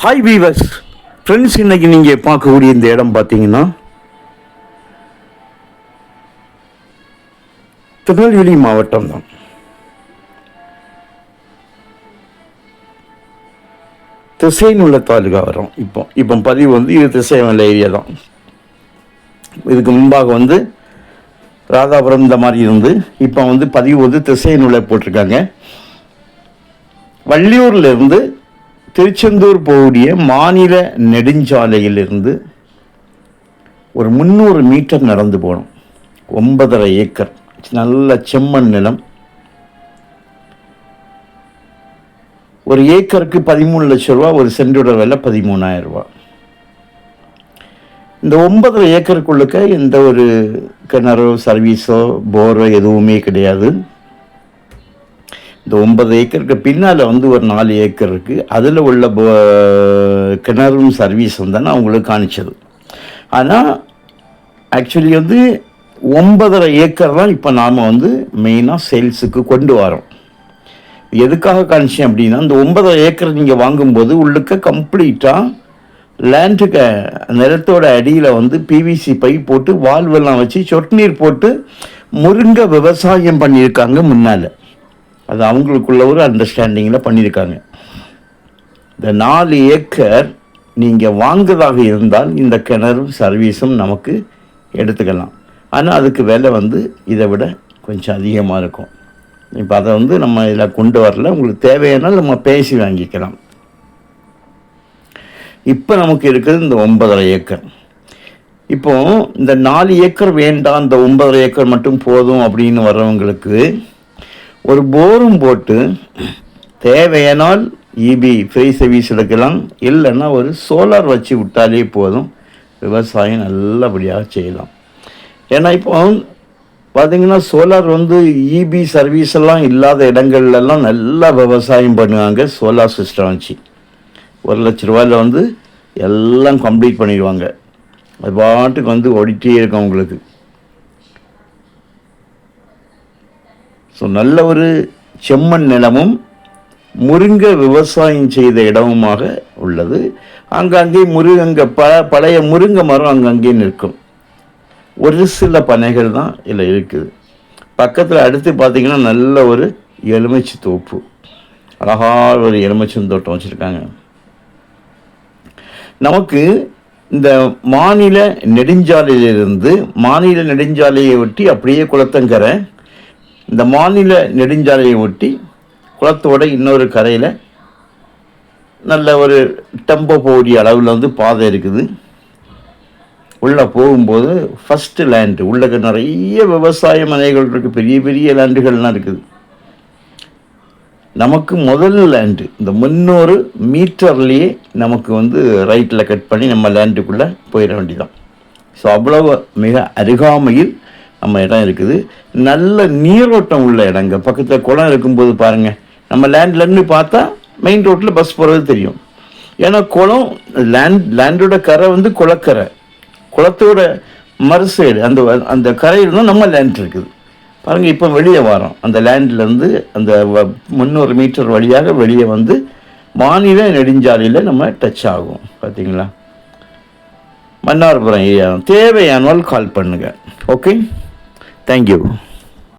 Hi viewers friends, இன்றைக்கி நீங்கள் பார்க்கக்கூடிய இந்த இடம் பார்த்தீங்கன்னா திருநெல்வேலி மாவட்டம் தான். திசையனுள்ள தாலுகா வரும். இப்போ பதிவு இது திசையனுள்ள ஏரியா தான். இதுக்கு முன்பாக ராதாபுரம் இந்த மாதிரி இருந்து இப்போ பதிவு திசையனுள்ள போட்டிருக்காங்க. வள்ளியூர்லேருந்து திருச்செந்தூர் போகக்கூடிய மாநில நெடுஞ்சாலையிலிருந்து ஒரு 300 மீட்டர் நடந்து போகணும். 9.5 ஏக்கர் நல்ல செம்மண் நிலம். ஒரு ஏக்கருக்கு 13 லட்சம் ரூபா, ஒரு சென்டோட விலை 13,000 ரூபா. இந்த 9.5 ஏக்கருக்குள்ளுக்க எந்த ஒரு கிணறோ சர்வீஸோ போரோ எதுவுமே கிடையாது. இந்த 9 ஏக்கருக்கு பின்னால் ஒரு 4 ஏக்கர் இருக்குது. அதில் உள்ள கிணறும் சர்வீஸும் தானே அவங்களுக்கு காணிச்சது. ஆனால் ஆக்சுவலி 9.5 ஏக்கர் தான் இப்போ நாம் மெயினாக சேல்ஸுக்கு கொண்டு வரோம். எதுக்காக காணிச்சேன் அப்படின்னா, இந்த 9.5 ஏக்கர் நீங்கள் வாங்கும்போது உள்ளுக்க கம்ப்ளீட்டாக லேண்டுக்கு நிலத்தோட அடியில் பிவிசி பைப் போட்டு வால்வெல்லாம் வச்சு சொட்டு நீர் போட்டு முருங்கை விவசாயம் பண்ணியிருக்காங்க முன்னால். அது அவங்களுக்குள்ள ஒரு அண்டர்ஸ்டாண்டிங்கில் பண்ணியிருக்காங்க. இந்த 4 ஏக்கர் நீங்கள் வாங்குறதாக இருந்தால் இந்த கிணறும் சர்வீஸும் நமக்கு எடுத்துக்கலாம். ஆனால் அதுக்கு விலை இதை விட கொஞ்சம் அதிகமாக இருக்கும். இப்போ அதை நம்ம இதில் கொண்டு வரல. உங்களுக்கு தேவையானால் நம்ம பேசி வாங்கிக்கலாம். இப்போ நமக்கு இருக்கிறது இந்த 9.5 ஏக்கர். இப்போது இந்த 4 ஏக்கர் வேண்டாம், இந்த 9.5 ஏக்கர் மட்டும் போதும் அப்படின்னு வர்றவங்களுக்கு ஒரு போரும் போட்டு தேவையானால் இபி ஃப்ரீ சர்வீஸ் எடுக்கலாம். இல்லைன்னா ஒரு சோலார் வச்சு விட்டாலே போதும், விவசாயம் நல்லபடியாக செய்யலாம். ஏன்னா இப்போ பார்த்திங்கன்னா சோலார் இபி சர்வீஸ் எல்லாம் இல்லாத இடங்கள்லாம் நல்லா விவசாயம் பண்ணுவாங்க. சோலார் சிஸ்டம் வச்சு 1 லட்ச ரூபாயில் எல்லாம் கம்ப்ளீட் பண்ணிடுவாங்க. அது பாட்டுக்கு ஓடிட்டே இருக்கும் உங்களுக்கு. ஸோ நல்ல ஒரு செம்மண் நிலமும் முருங்கை விவசாயம் செய்த இடமுமாக உள்ளது. அங்கங்கே பழைய முருங்கை மரம் அங்கங்கே நிற்கும். ஒரு சில பனைகள் தான் இதில் இருக்குது. பக்கத்தில் அடுத்து பார்த்திங்கன்னா நல்ல ஒரு எலுமிச்சை தோப்பு, அழகாக ஒரு எலுமிச்சம் தோட்டம் வச்சுருக்காங்க. நமக்கு இந்த மாநில நெடுஞ்சாலையை ஒட்டி அப்படியே குளத்தங்கரை, இந்த மாநில நெடுஞ்சாலையை ஒட்டி குளத்தோட இன்னொரு கரையில் நல்ல ஒரு டெம்போ போடிய அளவில் பாதை இருக்குது. உள்ளே போகும்போது ஃபஸ்ட்டு லேண்டு உள்ளே நிறைய விவசாய மனைகள் இருக்குது. பெரிய பெரிய லேண்டுகள்லாம் இருக்குது. நமக்கு முதல் லேண்டு இந்த 300 மீட்டர்லேயே நமக்கு ரைட்டில் கட் பண்ணி நம்ம லேண்டுக்குள்ளே போயிட வேண்டியதான். ஸோ அவ்வளவு மிக அருகாமையில் நம்ம இடம் இருக்குது. நல்ல நீரோட்டம் உள்ள இடங்க. பக்கத்தில் குளம் இருக்கும்போது பாருங்கள், நம்ம லேண்ட்லேருந்து பார்த்தா மெயின் ரோட்டில் பஸ் போகிறது தெரியும். ஏன்னா குளம் லேண்டோட கரை குளக்கரை, குளத்தோட மறு சைடு அந்த கரையில் தான் நம்ம லேண்ட் இருக்குது. பாருங்கள், இப்போ வெளியே வரோம். அந்த லேண்ட்லேருந்து அந்த 300 மீட்டர் வழியாக வெளியே மாநில நெடுஞ்சாலையில் நம்ம டச் ஆகும். பார்த்தீங்களா? மன்னார்புரம் ஏரியா. தேவையானால் கால் பண்ணுங்கள். Okay, thank you.